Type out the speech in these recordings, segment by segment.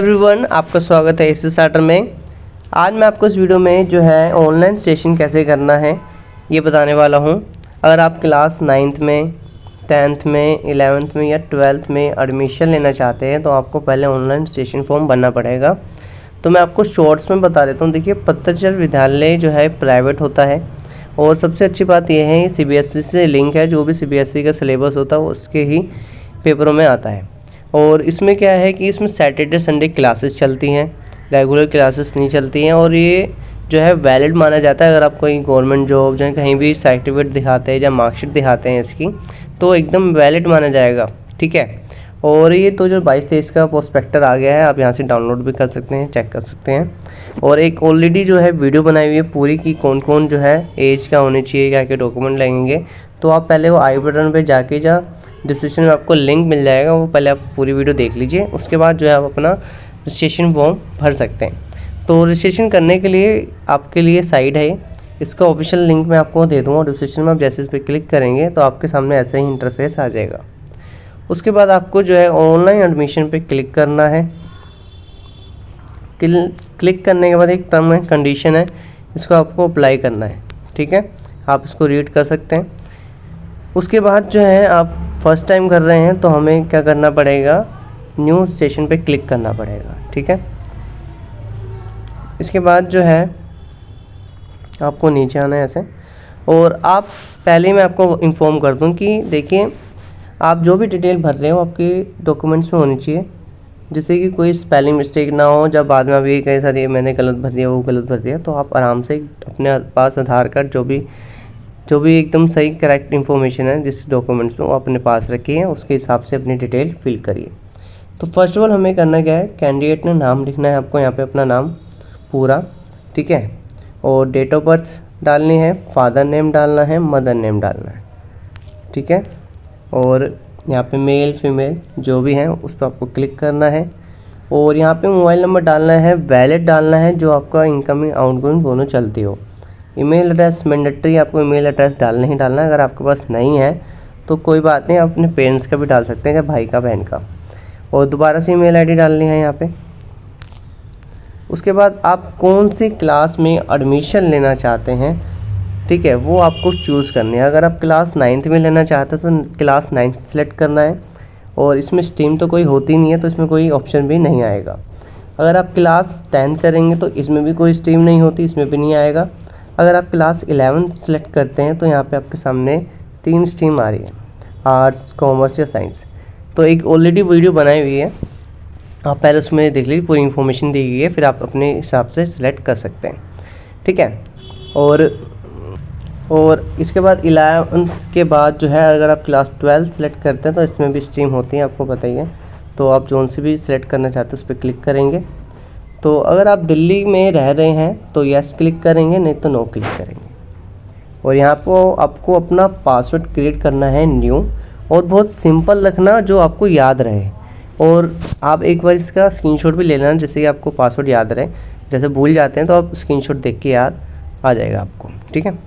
Everyone, आपका स्वागत है इस स्टार्टर में। आज मैं आपको इस वीडियो में जो है ऑनलाइन रजिस्ट्रेशन कैसे करना है ये बताने वाला हूँ। अगर आप क्लास 9th में, 10th में, 11th में या 12th में एडमिशन लेना चाहते हैं तो आपको पहले ऑनलाइन रजिस्ट्रेशन फॉर्म भरना पड़ेगा। तो मैं आपको शॉर्ट्स में बता देता हूँ। देखिए, पतंजलि विद्यालय जो है प्राइवेट होता है और सबसे अच्छी बात यह है CBSE से लिंक है। जो भी CBSE का सिलेबस होता है उसके ही पेपरों में आता है। और इसमें क्या है कि इसमें सैटरडे संडे क्लासेस चलती हैं, रेगुलर क्लासेस नहीं चलती हैं। और ये जो है वैलिड माना जाता है। अगर आप कोई गवर्नमेंट जॉब या कहीं भी सर्टिफिकेट दिखाते हैं या मार्कशीट दिखाते हैं इसकी, तो एकदम वैलिड माना जाएगा। ठीक है। और ये तो जो 22-23 का प्रोस्पेक्टर आ गया है, आप यहाँ से डाउनलोड भी कर सकते हैं, चेक कर सकते हैं। और एक ऑलरेडी जो है वीडियो बनाई हुई है पूरी की कौन कौन जो है एज का होनी चाहिए, क्या क्या डॉक्यूमेंट लगेंगे। तो आप पहले वो आई बटन पर जाके डिस्क्रिप्शन में आपको लिंक मिल जाएगा, वो पहले आप पूरी वीडियो देख लीजिए। उसके बाद जो है आप अपना रजिस्ट्रेशन फॉर्म भर सकते हैं। तो रजिस्ट्रेशन करने के लिए आपके लिए साइट है, इसका ऑफिशियल लिंक मैं आपको दे दूँगा डिस्क्रिप्शन में। आप जैसे इस पर क्लिक करेंगे तो आपके सामने ऐसा ही इंटरफेस आ जाएगा। उसके बाद आपको जो है ऑनलाइन एडमिशन पे क्लिक करना है। क्लिक करने के बाद एक टर्म एंड कंडीशन है, इसको आपको अप्लाई करना है। ठीक है, आप इसको रीड कर सकते हैं। उसके बाद जो है आप फर्स्ट टाइम कर रहे हैं तो हमें क्या करना पड़ेगा, न्यू सेशन पे क्लिक करना पड़ेगा। ठीक है। इसके बाद जो है आपको नीचे आना है ऐसे। और आप पहले मैं आपको इन्फॉर्म कर दूं कि देखिए, आप जो भी डिटेल भर रहे हो आपके डॉक्यूमेंट्स में होनी चाहिए, जिससे कि कोई स्पेलिंग मिस्टेक ना हो। जब बाद में आप ये कहें सर ये मैंने गलत भर दिया, वो गलत भर दिया, तो आप आराम से अपने पास आधार कार्ड जो भी एकदम सही करेक्ट इन्फॉर्मेशन है जिस डॉक्यूमेंट्स में वो अपने पास रखिए, उसके हिसाब से अपनी डिटेल फिल करिए। तो फर्स्ट ऑफ ऑल हमें करना क्या है, कैंडिडेट ने नाम लिखना है आपको यहाँ पे, अपना नाम पूरा। ठीक है। और डेट ऑफ बर्थ डालनी है, फादर नेम डालना है, मदर नेम डालना है। ठीक है। और यहाँ पे मेल फीमेल जो भी हैं उस पर आपको क्लिक करना है। और यहाँ पे मोबाइल नंबर डालना है, वैलिड डालना है, जो आपका इनकमिंग आउटगोइंग दोनों चलती हो। ईमेल एड्रेस मैंडेटरी, आपको ईमेल एड्रेस डालना ही डालना है। अगर आपके पास नहीं है तो कोई बात नहीं, आप अपने पेरेंट्स का भी डाल सकते हैं या भाई का, बहन का। और दोबारा से ईमेल आईडी डालनी है यहाँ पे। उसके बाद आप कौन सी क्लास में एडमिशन लेना चाहते हैं, ठीक है, वो आपको चूज़ करनी है। अगर आप क्लास 9th में लेना चाहते हो तो क्लास 9th सेलेक्ट करना है। और इसमें स्ट्रीम तो कोई होती नहीं है, तो इसमें कोई ऑप्शन भी नहीं आएगा। अगर आप क्लास 10th करेंगे तो इसमें भी कोई स्ट्रीम नहीं होती, इसमें भी नहीं आएगा। अगर आप क्लास 11th सेलेक्ट करते हैं तो यहाँ पे आपके सामने 3 स्ट्रीम आ रही है, आर्ट्स, कॉमर्स या साइंस। तो एक ऑलरेडी वीडियो बनाई हुई है, आप पहले उसमें देख लीजिए, पूरी इन्फॉर्मेशन दी गई है, फिर आप अपने हिसाब से सिलेक्ट कर सकते हैं। ठीक है। और इसके बाद 11th के बाद जो है अगर आप क्लास 12 सेलेक्ट करते हैं तो इसमें भी स्ट्रीम होती है, आपको बताइए। तो आप जोन से भी सिलेक्ट करना चाहते हैं उस पर क्लिक करेंगे। तो अगर आप दिल्ली में रह रहे हैं तो यस क्लिक करेंगे, नहीं तो नो क्लिक करेंगे। और यहाँ पर आपको अपना पासवर्ड क्रिएट करना है न्यू, और बहुत सिंपल रखना जो आपको याद रहे। और आप एक बार इसका स्क्रीनशॉट भी ले लेना, जिससे कि आपको पासवर्ड याद रहे। जैसे भूल जाते हैं तो आप स्क्रीनशॉट देख के याद आ जाएगा आपको। ठीक है।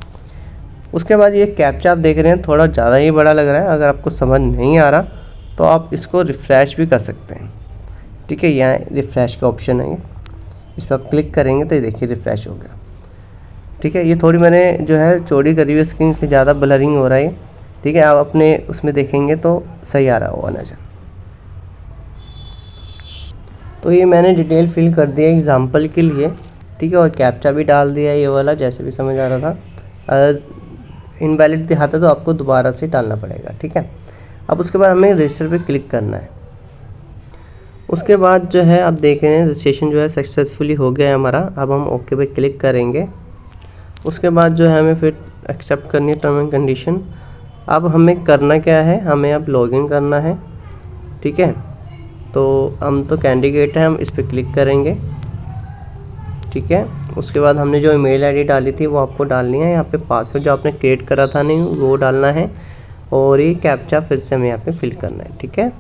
उसके बाद ये कैप्चा आप देख रहे हैं, थोड़ा ज़्यादा ही बड़ा लग रहा है। अगर आपको समझ नहीं आ रहा तो आप इसको रिफ़्रेश भी कर सकते हैं। ठीक है, यहाँ रिफ़्रेश का ऑप्शन है, इस पर आप क्लिक करेंगे तो ये देखिए रिफ़्रेश हो गया। ठीक है। ये थोड़ी मैंने जो है चौड़ी करी हुई स्क्रीन से, ज़्यादा ब्लरिंग हो रहा है। ठीक है, आप अपने उसमें देखेंगे तो सही आ रहा होगा नज़र। तो ये मैंने डिटेल फिल कर दिया एग्जांपल के लिए। ठीक है। और कैप्चा भी डाल दिया ये वाला, जैसे भी समझ आ रहा था। अगर इनवैलिड दिखाता तो आपको दोबारा से डालना पड़ेगा। ठीक है। अब उसके बाद हमें रजिस्टर पे क्लिक करना है। उसके बाद जो है आप देख रहे हैं रजिस्ट्रेशन जो है सक्सेसफुली हो गया है हमारा। अब हम ओके पे क्लिक करेंगे। उसके बाद जो है हमें फिर एक्सेप्ट करनी है टर्म एंड कंडीशन। अब हमें करना क्या है, हमें अब लॉगिन करना है। ठीक है। तो हम तो कैंडिडेट हैं, हम इस पर क्लिक करेंगे। ठीक है। उसके बाद हमने जो ईमेल आईडी डाली थी वो आपको डालनी है। यहाँ पे पासवर्ड जो आपने क्रिएट करा था नहीं वो डालना है। और ये कैप्चा फिर से हमें यहाँ पे फिल करना है। ठीक है।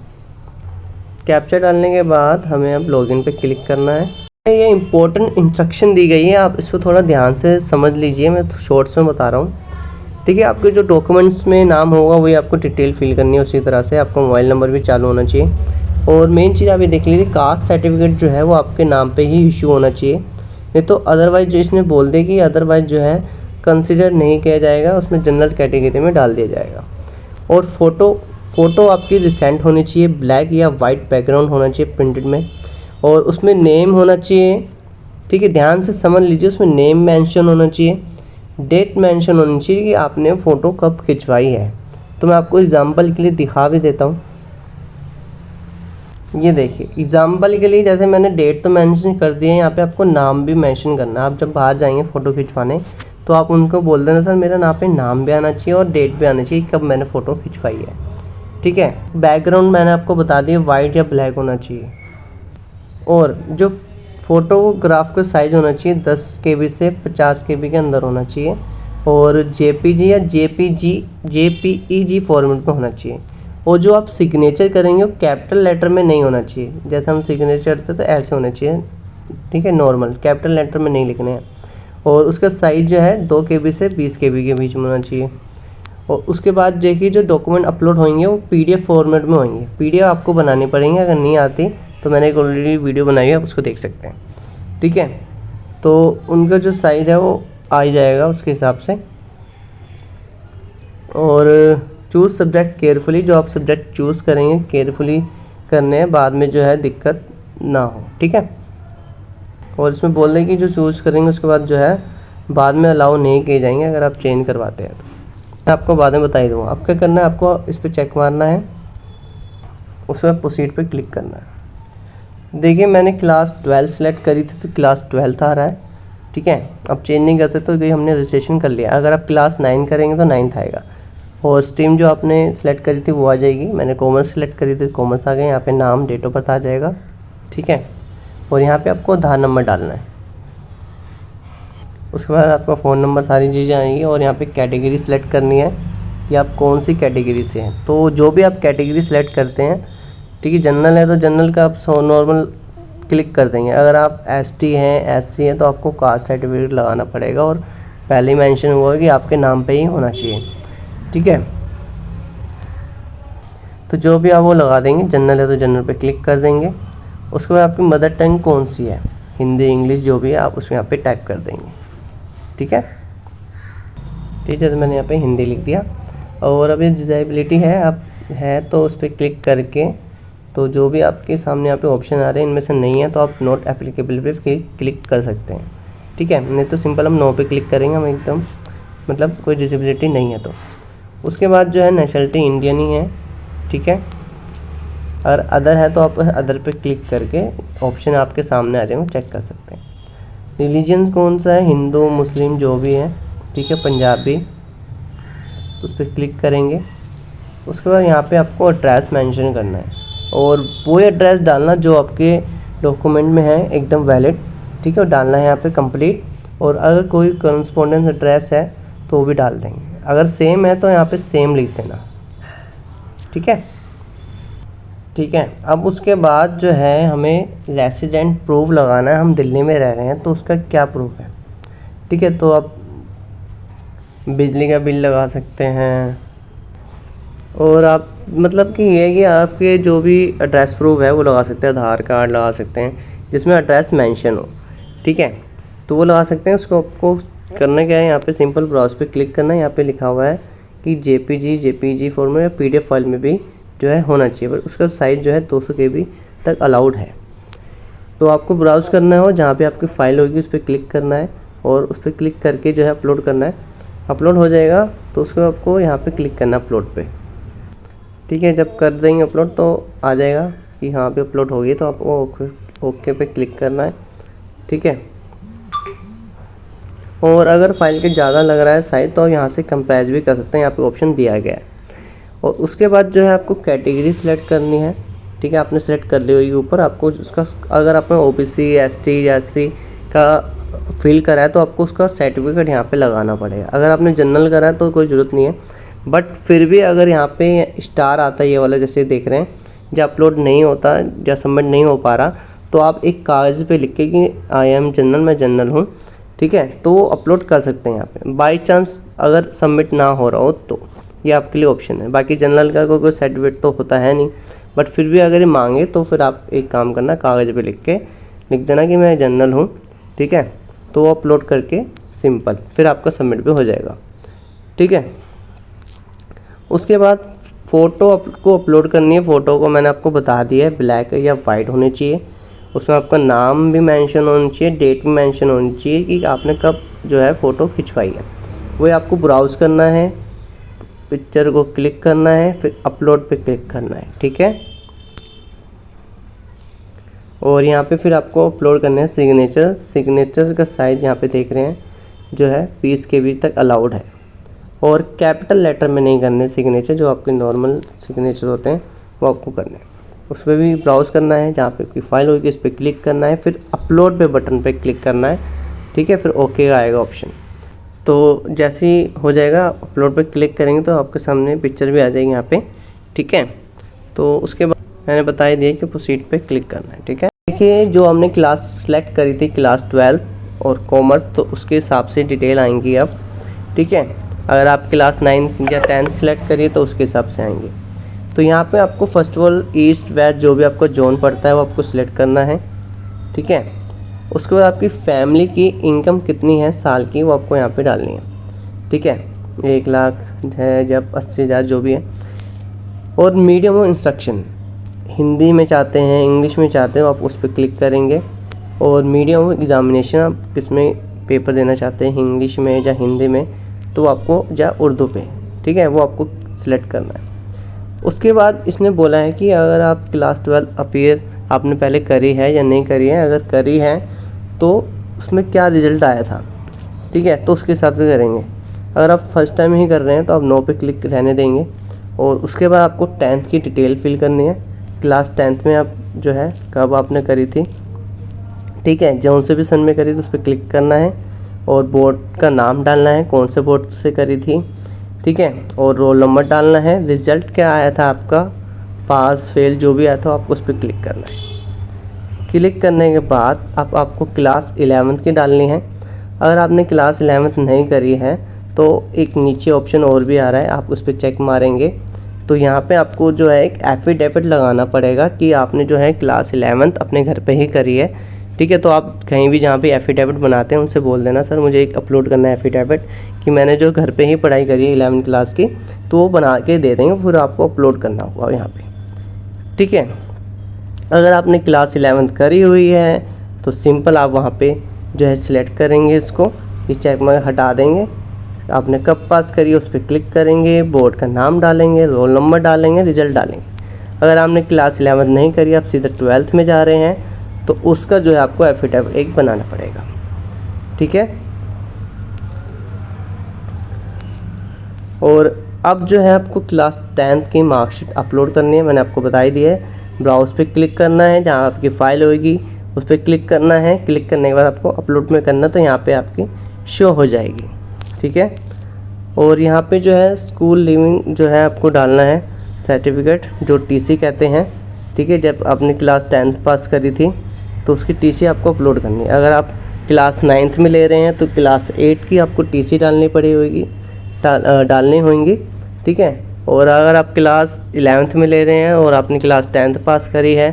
कैप्चा डालने के बाद हमें अब लॉगिन पे क्लिक करना है। ये इंपॉर्टेंट इंस्ट्रक्शन दी गई है, आप इसको थोड़ा ध्यान से समझ लीजिए, मैं शॉर्ट्स में बता रहा हूँ। देखिए, आपके जो डॉक्यूमेंट्स में नाम होगा वही आपको डिटेल फिल करनी है। उसी तरह से आपका मोबाइल नंबर भी चालू होना चाहिए। और मेन चीज़ आप ये देख लीजिए, कास्ट सर्टिफिकेट जो है वो आपके नाम पे ही इशू होना चाहिए, नहीं तो अदरवाइज जो इसने बोल दे कि अदरवाइज जो है कंसिडर नहीं किया जाएगा, उसमें जनरल कैटेगरी में डाल दिया जाएगा। और फ़ोटो आपकी रिसेंट होनी चाहिए, ब्लैक या वाइट बैकग्राउंड होना चाहिए प्रिंटेड में, और उसमें नेम होना चाहिए, ठीक है, ध्यान से समझ लीजिए, उसमें नेम मेंशन होना चाहिए, डेट मेंशन होनी चाहिए कि आपने फ़ोटो कब खिंचवाई है। तो मैं आपको एग्जांपल के लिए दिखा भी देता हूँ। ये देखिए एग्जांपल के लिए, जैसे मैंने डेट तो मेंशन कर दिया है, यहाँ पे आपको नाम भी मेंशन करना है। आप जब बाहर जाएंगे फ़ोटो खिंचवाने तो आप उनको बोल देना, सर मेरा यहाँ पे नाम भी आना चाहिए और डेट भी आना चाहिए कब मैंने फ़ोटो खिंचवाई है, ठीक है। बैकग्राउंड मैंने आपको बता दिया वाइट या ब्लैक होना चाहिए, और जो फ़ोटोग्राफ का साइज़ होना चाहिए 10 KB से 50 KB के अंदर होना चाहिए, और JPG या JPEG फॉर्मेट में होना चाहिए। और जो आप सिग्नेचर करेंगे वो कैपिटल लेटर में नहीं होना चाहिए, जैसे हम सिग्नेचर करते तो ऐसे होने चाहिए, ठीक है, नॉर्मल, कैपिटल लेटर में नहीं लिखने हैं। और उसका साइज़ जो है 2 KB से 20 KB के बीच में होना चाहिए। और उसके बाद देखिए जो डॉक्यूमेंट अपलोड होंगे वो PDF फॉर्मेट में होंगे। PDF आपको बनानी पड़ेंगे, अगर नहीं आती तो मैंने एक ऑलरेडी वीडियो बनाई है, आप उसको देख सकते हैं, ठीक है। तो उनका जो साइज़ है वो आ ही जाएगा उसके हिसाब से। और चूज़ सब्जेक्ट केयरफुली, जो आप सब्जेक्ट चूज़ करेंगे केयरफुली करने हैं, बाद में जो है दिक्कत ना हो, ठीक है। और इसमें बोल दें कि जो चूज़ करेंगे उसके बाद जो है बाद में अलाउ नहीं किए जाएंगे अगर आप चेंज करवाते हैं तो। मैं आपको बाद में बता ही दूँगा। अब क्या करना है, आपको इस पर चेक मारना है, उसमें प्रोसीड पे क्लिक करना है। देखिए मैंने क्लास 12 सेलेक्ट करी थी तो क्लास 12 आ रहा है, ठीक है। अब चेंज नहीं करते तो ये हमने रजिस्ट्रेशन कर लिया। अगर आप क्लास 9 करेंगे तो 9th आएगा, और स्ट्रीम जो आपने सेलेक्ट करी थी वो आ जाएगी। मैंने कॉमर्स सेलेक्ट करी थी, कॉमर्स आ गए। यहाँ पे नाम, डेट ऑफ बर्थ आ जाएगा, ठीक है। और यहाँ पे आपको आधार नंबर डालना है, उसके बाद आपका फ़ोन नंबर, सारी चीज़ें आएंगी। और यहाँ पे कैटेगरी सेलेक्ट करनी है कि आप कौन सी कैटेगरी से हैं। तो जो भी आप कैटेगरी सेलेक्ट करते हैं, ठीक है, जनरल है तो जनरल का आप नॉर्मल क्लिक कर देंगे। अगर आप ST हैं, SC हैं तो आपको कास्ट सर्टिफिकेट लगाना पड़ेगा, और पहले ही मेंशन हुआ है कि आपके नाम पे ही होना चाहिए, ठीक है। तो जो भी आप वो लगा देंगे, जनरल है तो जनरल पे क्लिक कर देंगे। उसके बाद आपकी मदर टंग कौन सी है, हिंदी, इंग्लिश, जो भी है आप उसमें यहाँ पे टाइप कर देंगे, ठीक है। ठीक है, तो मैंने यहाँ पे हिंदी लिख दिया। और अब ये डिसेबिलिटी है, आप है तो उस पर क्लिक करके, तो जो भी आपके सामने यहाँ पे ऑप्शन आ रहे हैं इनमें से नहीं है तो आप नॉट एप्लीकेबल पे क्लिक कर सकते हैं, ठीक है। नहीं तो सिंपल हम नो पे क्लिक करेंगे, हम एकदम मतलब कोई डिसेबिलिटी नहीं है तो। उसके बाद जो है नेशनलिटी इंडियन ही है, ठीक है। अगर अदर है तो आप अदर पे क्लिक करके ऑप्शन आपके सामने आ जाएंगे, चेक कर सकते हैं। रिलीजन कौन सा है, हिंदू, मुस्लिम, जो भी है, ठीक है, पंजाबी, तो उस पर क्लिक करेंगे। उसके बाद यहाँ पे आपको एड्रेस मेंशन करना है, और वो एड्रेस डालना जो आपके डॉक्यूमेंट में है एकदम वैलिड, ठीक है, और डालना है यहाँ पे कंप्लीट। और अगर कोई करस्पॉन्डेंस एड्रेस है तो वो भी डाल देंगे, अगर सेम है तो यहाँ पे सेम लिख देना, ठीक है, ठीक है। अब उसके बाद जो है हमें रेसिडेंट प्रूफ लगाना है, हम दिल्ली में रह रहे हैं तो उसका क्या प्रूफ है, ठीक है। तो आप बिजली का बिल लगा सकते हैं, और आप मतलब कि ये है कि आपके जो भी एड्रेस प्रूफ है वो लगा सकते हैं, आधार कार्ड लगा सकते हैं जिसमें एड्रेस मेंशन हो, ठीक है, तो वो लगा सकते हैं। उसको आपको करना क्या है, यहाँ पे सिंपल ब्राउज पे क्लिक करना है। यहाँ पे लिखा हुआ है कि JPG फॉर्मेट या PDF फाइल में भी जो है होना चाहिए, पर उसका साइज़ जो है 200 KB तक अलाउड है। तो आपको ब्राउज़ करना हो, जहाँ पे आपकी फ़ाइल होगी उस पर क्लिक करना है, और उस पर क्लिक करके जो है अपलोड करना है। अपलोड हो जाएगा तो उसको आपको यहाँ पे क्लिक करना है अपलोड पे, ठीक है। जब कर देंगे अपलोड तो आ जाएगा कि हाँ पे अपलोड हो गई, तो आपको ओके पे क्लिक करना है, ठीक है। और अगर फाइल के ज़्यादा लग रहा है साइज तो आप यहाँ से कंपेयर भी कर सकते हैं, यहाँ पे ऑप्शन दिया गया है। और उसके बाद जो है आपको कैटेगरी सेलेक्ट करनी है, ठीक है, आपने सेलेक्ट कर ली होगी ऊपर। आपको उसका अगर आपने OBC, ST या SC का फिल करा है तो आपको उसका सर्टिफिकेट यहाँ पे लगाना पड़ेगा। अगर आपने जनरल करा है तो कोई ज़रूरत नहीं है, बट फिर भी अगर यहाँ पे स्टार आता है ये वाला, जैसे देख रहे हैं, जब अपलोड नहीं होता या सबमिट नहीं हो पा रहा, तो आप एक कागज़ पे लिख के कि आई एम जनरल, मैं जनरल हूँ, ठीक है, तो वो अपलोड कर सकते हैं यहाँ पे। बाई चांस अगर सबमिट ना हो रहा हो तो ये आपके लिए ऑप्शन है। बाकी जनरल का कोई सर्टिफिकेट तो होता है नहीं, बट फिर भी अगर ये मांगे तो फिर आप एक काम करना, कागज़ पे लिख देना कि मैं जनरल हूँ, ठीक है। तो वो अपलोड करके सिंपल फिर आपका सबमिट भी हो जाएगा, ठीक है। उसके बाद फ़ोटो आपको अपलोड करनी है। फ़ोटो को मैंने आपको बता दिया है, ब्लैक या वाइट होनी चाहिए। उसमें आपका नाम भी मेंशन होना चाहिए, डेट भी मेंशन होनी चाहिए कि आपने कब जो है फ़ोटो खिंचवाई है। वही आपको ब्राउज़ करना है, पिक्चर को क्लिक करना है, फिर अपलोड पे क्लिक करना है, ठीक है। और यहाँ पे फिर आपको अपलोड करना है सिग्नेचर का साइज़ यहाँ पे देख रहे हैं जो है 20 KB तक अलाउड है। और कैपिटल लेटर में नहीं करने सिग्नेचर, जो आपके नॉर्मल सिग्नेचर होते हैं वो आपको करने हैं। उस पर भी ब्राउज़ करना है, जहाँ पे आपकी फ़ाइल होगी इस पर क्लिक करना है, फिर अपलोड पे बटन पे क्लिक करना है, ठीक है। फिर ओके आएगा ऑप्शन। तो जैसे ही हो जाएगा अपलोड पे क्लिक करेंगे तो आपके सामने पिक्चर भी आ जाएगी यहाँ पे, ठीक है। तो उसके बाद मैंने बता ही दिया कि प्रोसीड पे क्लिक करना है, ठीक है। देखिए जो हमने क्लास सेलेक्ट करी थी क्लास 12 और कॉमर्स, तो उसके हिसाब से डिटेल आएंगी अब, ठीक है। अगर आप क्लास 9 या 10 सेलेक्ट करिए तो उसके हिसाब से आएंगे। तो यहाँ पे आपको first of all east west जो भी आपको जोन पड़ता है वो आपको सिलेक्ट करना है, ठीक है। उसके बाद आपकी फैमिली की इनकम कितनी है साल की वो आपको यहाँ पे डालनी है, ठीक है। 1 लाख है जब 80,000 जो भी है। और मीडियम ऑफ इंस्ट्रक्शन, हिंदी में चाहते हैं इंग्लिश में चाहते हैं आप उस पर क्लिक करेंगे। और मीडियम ऑफ एग्जामिनेशन, आप किसमें पेपर देना चाहते हैं, इंग्लिश में या हिंदी में, तो आपको या उर्दू पे, ठीक है, वो आपको सिलेक्ट करना है। उसके बाद इसने बोला है कि अगर आप क्लास 12 अपीयर आपने पहले करी है या नहीं करी है। अगर करी है तो उसमें क्या रिज़ल्ट आया था, ठीक है, तो उसके हिसाब से करेंगे। अगर आप फर्स्ट टाइम ही कर रहे हैं तो आप नो पे क्लिक रहने देंगे। और उसके बाद आपको 10th की डिटेल फिल करनी है, क्लास 10th में आप जो है कब आपने करी थी, ठीक है, जौन से भी सन में करी तो उस पर क्लिक करना है। और बोर्ड का नाम डालना है, कौन से बोर्ड से करी थी, ठीक है। और रोल नंबर डालना है, रिज़ल्ट क्या आया था आपका, पास फेल जो भी आया था आपको उस पर क्लिक करना है। क्लिक करने के बाद आपको क्लास 11th की डालनी है। अगर आपने क्लास 11th नहीं करी है तो एक नीचे ऑप्शन और भी आ रहा है, आप उस पर चेक मारेंगे तो यहाँ पे आपको जो है एक एफिडेविट लगाना पड़ेगा कि आपने जो है क्लास 11th अपने घर पे ही करी है, ठीक है। तो आप कहीं भी जहाँ पे एफिडेविट बनाते हैं उनसे बोल देना सर मुझे एक अपलोड करना है एफिडेविट कि मैंने जो घर पे ही पढ़ाई करी है 11th क्लास की, तो वो बना के दे देंगे, फिर आपको अपलोड करना होगा यहाँ पे, ठीक है। अगर आपने क्लास 11th करी हुई है तो सिंपल आप वहाँ पे जो है सिलेक्ट करेंगे, इसको ये चेक मार्क हटा देंगे। आपने कब पास करी है उस पर क्लिक करेंगे, बोर्ड का नाम डालेंगे, रोल नंबर डालेंगे, रिजल्ट डालेंगे। अगर आपने क्लास 11th नहीं करी, आप सीधे 12th में जा रहे हैं तो उसका जो है आपको एफिडेविट एक बनाना पड़ेगा, ठीक है। और अब जो है आपको क्लास 10th की मार्कशीट अपलोड करनी है, मैंने आपको बता ही दिया है। ब्राउज़ पे क्लिक करना है, जहाँ आपकी फ़ाइल होगी उस पर क्लिक करना है। क्लिक करने के बाद आपको अपलोड में करना, तो यहाँ पे आपकी शो हो जाएगी, ठीक है। और यहाँ पे जो है स्कूल लिविंग जो है आपको डालना है सर्टिफिकेट, जो टीसी कहते हैं, ठीक है। जब आपने क्लास 10th पास करी थी तो उसकी टीसी आपको अपलोड करनी है। अगर आप क्लास 9th में ले रहे हैं तो क्लास 8 की आपको टीसी डालनी डालनी होंगी, ठीक है। और अगर आप क्लास 11th में ले रहे हैं और आपने क्लास 10th पास करी है,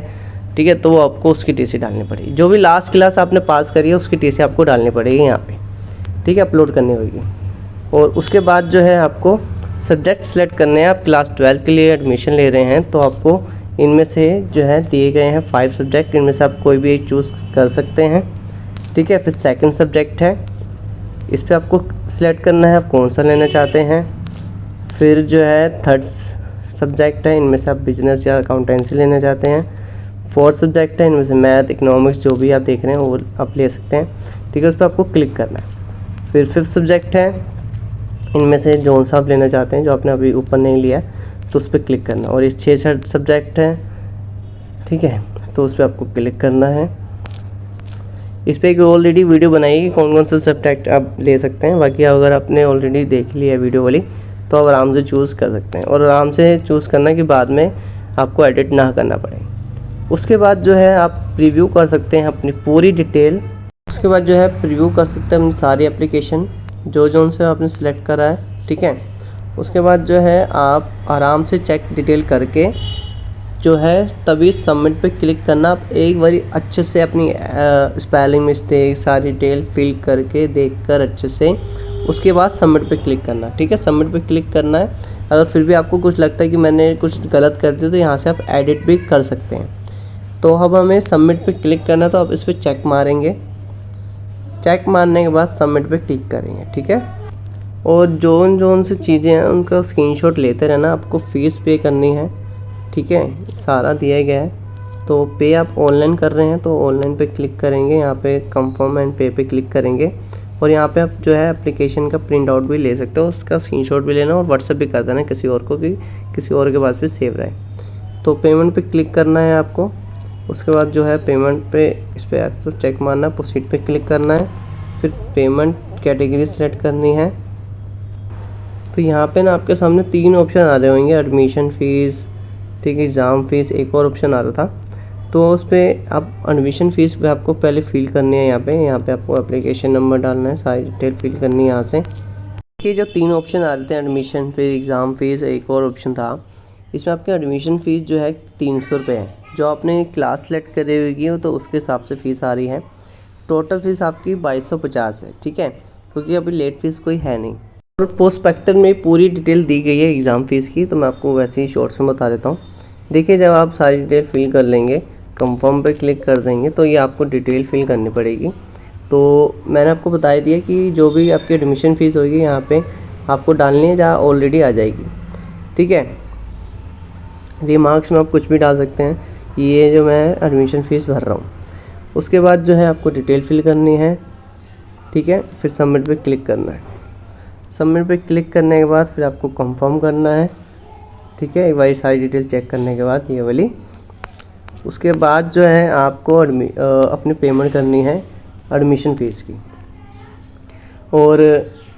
ठीक है, तो वो आपको उसकी टीसी डालनी पड़ेगी। जो भी लास्ट क्लास आपने पास करी है उसकी टीसी आपको डालनी पड़ेगी यहाँ पे, ठीक है, अपलोड करनी होगी। और उसके बाद जो है आपको सब्जेक्ट सेलेक्ट करने हैं। आप क्लास 12 के लिए एडमिशन ले रहे हैं तो आपको इनमें से जो है दिए गए हैं 5 सब्जेक्ट, इनमें से आप कोई भी एक चूज़ कर सकते हैं, ठीक है। फिर सेकंड सब्जेक्ट है, इस पर आपको सिलेक्ट करना है आप कौन सा लेना चाहते हैं। फिर जो है थर्ड सब्जेक्ट है, इनमें से आप बिजनेस या अकाउंटेंसी लेना चाहते हैं। फोर्थ सब्जेक्ट है, इनमें से मैथ इकोनॉमिक्स जो भी आप देख रहे हैं वो आप ले सकते हैं, ठीक है, उस पर आपको क्लिक करना है। फिर फिफ्थ सब्जेक्ट है, इनमें से जौन सा आप लेना चाहते हैं जो आपने अभी ऊपर नहीं लिया तो उस पर क्लिक करना। और ये 6 सब्जेक्ट है, ठीक है, तो उस पर आपको क्लिक करना है। इस पर एक ऑलरेडी वीडियो बनाई कि कौन कौन सा सब्जेक्ट आप ले सकते हैं। बाकी अगर आपने ऑलरेडी देख लिया वीडियो वाली तो आप आराम से चूज़ कर सकते हैं, और आराम से चूज़ करना कि बाद में आपको एडिट ना करना पड़े। उसके बाद जो है आप प्रीव्यू कर सकते हैं अपनी पूरी डिटेल। उसके बाद जो है प्रीव्यू कर सकते हैं अपनी सारी एप्लीकेशन जो उनसे आपने सेलेक्ट करा है, ठीक है। उसके बाद जो है आप आराम से चेक डिटेल करके जो है तभी सबमिट पे क्लिक करना। आप एक बारी अच्छे से अपनी स्पेलिंग मिस्टेक सारी डिटेल फिल करके देखकर अच्छे से उसके बाद सबमिट पे क्लिक करना। ठीक है, सबमिट पे क्लिक करना है। अगर फिर भी आपको कुछ लगता है कि मैंने कुछ गलत कर दिया तो यहाँ से आप एडिट भी कर सकते हैं। तो अब हमें सबमिट पे क्लिक करना, तो आप इस पर चेक मारेंगे। चेक मारने के बाद सबमिट पे क्लिक करेंगे। ठीक है, और जोन से चीज़ें हैं उनका स्क्रीनशॉट लेते रहना। आपको फ़ीस पे करनी है। ठीक है, सारा दिया गया है। तो पे आप ऑनलाइन कर रहे हैं तो ऑनलाइन पे क्लिक करेंगे, यहाँ पे कंफर्म एंड पे क्लिक करेंगे। और यहाँ पे आप जो है एप्लीकेशन का प्रिंट आउट भी ले सकते हो, उसका स्क्रीनशॉट भी लेना और व्हाट्सएप भी कर देना किसी और को, कि किसी और के पास भी सेव रहे। तो पेमेंट पे क्लिक करना है आपको। उसके बाद जो है पेमेंट पे इस पर तो चेक मारना, प्रोसीड पे क्लिक करना है। फिर पेमेंट कैटेगरी सेलेक्ट करनी है। तो यहाँ पे ना आपके सामने 3 ऑप्शन आ रहे होंगे, एडमिशन फ़ीस, ठीक है, एग्ज़ाम फ़ीस, एक और ऑप्शन आ रहा था। तो उस पर आप एडमिशन फ़ीस पे आपको पहले फ़िल करनी है। यहाँ पे आपको एप्लीकेशन नंबर डालना है, सारी डिटेल फिल करनी है यहाँ से। कि जो 3 ऑप्शन आ रहे थे, एडमिशन फ़ीस, एग्ज़ाम फ़ीस, एक और ऑप्शन था, इसमें आपकी एडमिशन फ़ीस जो है 300 रुपये है। जो आपने क्लास सेलेक्ट करी हुई है तो उसके हिसाब से फ़ीस आ रही है। टोटल फ़ीस आपकी 2250 है। ठीक है, क्योंकि अभी लेट फ़ीस कोई है नहीं। और प्रोस्पेक्टस में पूरी डिटेल दी गई है एग्ज़ाम फ़ीस की, तो मैं आपको वैसे ही शॉर्ट्स में बता देता हूँ। देखिए, जब आप सारी डिटेल फिल कर लेंगे, कंफर्म पे क्लिक कर देंगे, तो ये आपको डिटेल फिल करनी पड़ेगी। तो मैंने आपको बता दिया कि जो भी आपकी एडमिशन फ़ीस होगी यहाँ पे आपको डालनी है, जहाँ ऑलरेडी आ जाएगी। ठीक है, रिमार्क्स में आप कुछ भी डाल सकते हैं, ये जो मैं एडमिशन फ़ीस भर रहा हूँ। उसके बाद जो है आपको डिटेल फिल करनी है। ठीक है, फिर सबमिट पे क्लिक करना है। सबमिट पे क्लिक करने के बाद फिर आपको कंफर्म करना है। ठीक है, एक बार सारी डिटेल चेक करने के बाद ये वाली, उसके बाद जो है आपको अपनी पेमेंट करनी है एडमिशन फ़ीस की। और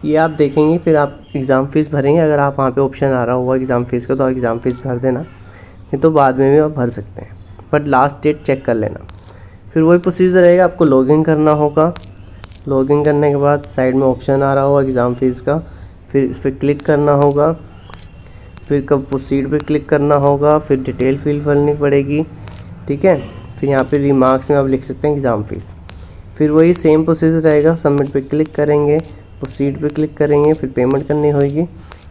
ये आप देखेंगे, फिर आप एग्ज़ाम फ़ीस भरेंगे। अगर आप वहाँ पे ऑप्शन आ रहा होगा एग्ज़ाम फ़ीस का, तो आप एग्ज़ाम फ़ीस भर देना, नहीं तो बाद में भी आप भर सकते हैं, बट लास्ट डेट चेक कर लेना। फिर वही प्रोसीजर रहेगा, आपको लॉगिन करना होगा। लॉगिन करने के बाद साइड में ऑप्शन आ रहा होगा एग्ज़ाम फ़ीस का, फिर इस पर क्लिक करना होगा। फिर कब प्रोसीड पे क्लिक करना होगा, फिर डिटेल फिल करनी पड़ेगी। ठीक है, फिर यहाँ पे रिमार्क्स में आप लिख सकते हैं एग्ज़ाम फ़ीस। फिर वही सेम प्रोसीजर रहेगा, सबमिट पे क्लिक करेंगे, प्रोसीड पे क्लिक करेंगे, फिर पेमेंट करनी होगी।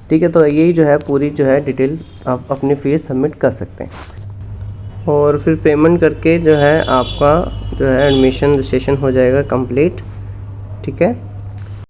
ठीक है, तो यही जो है पूरी जो है डिटेल आप अपनी फ़ीस सबमिट कर सकते हैं। और फिर पेमेंट करके जो है आपका जो है एडमिशन रजिस्ट्रेशन हो जाएगा कंप्लीट। ठीक है।